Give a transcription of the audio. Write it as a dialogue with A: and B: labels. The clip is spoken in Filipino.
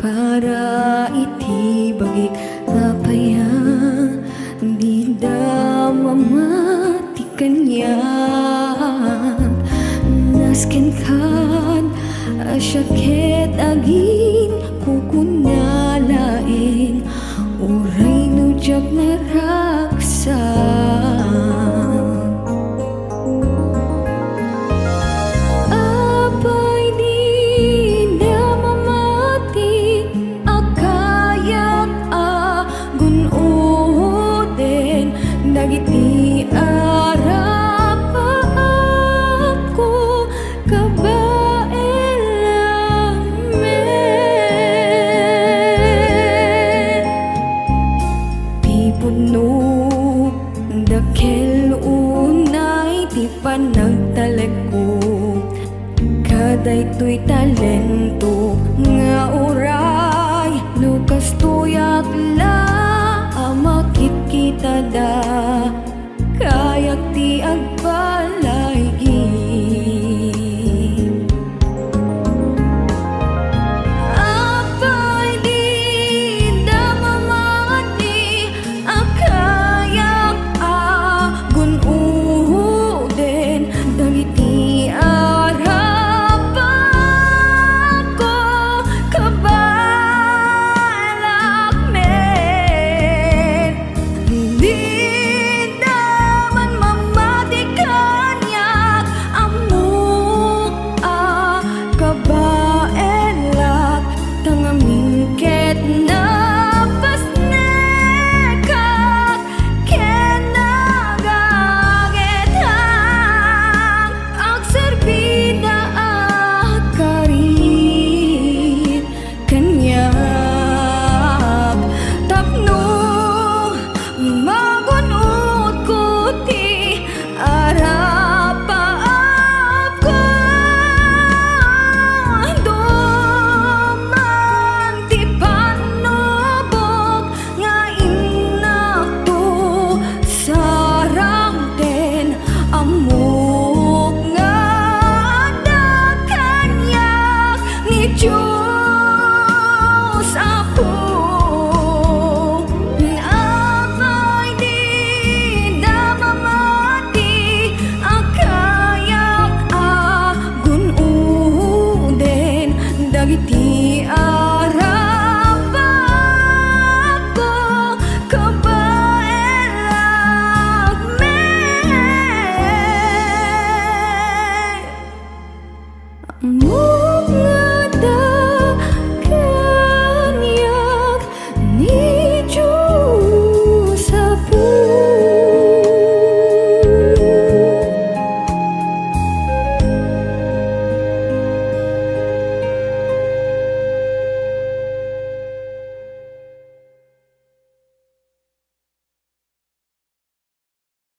A: para iti bagik apaya di da mamati kanyan nasken kan asyakit agin kukunalain uray nujag na raksa dagiti arap ako kabaelamen pipuno dakel unay ti panagtalek ko kadaytoy talento nga uray lukas tuyak la makit kita da kayak ti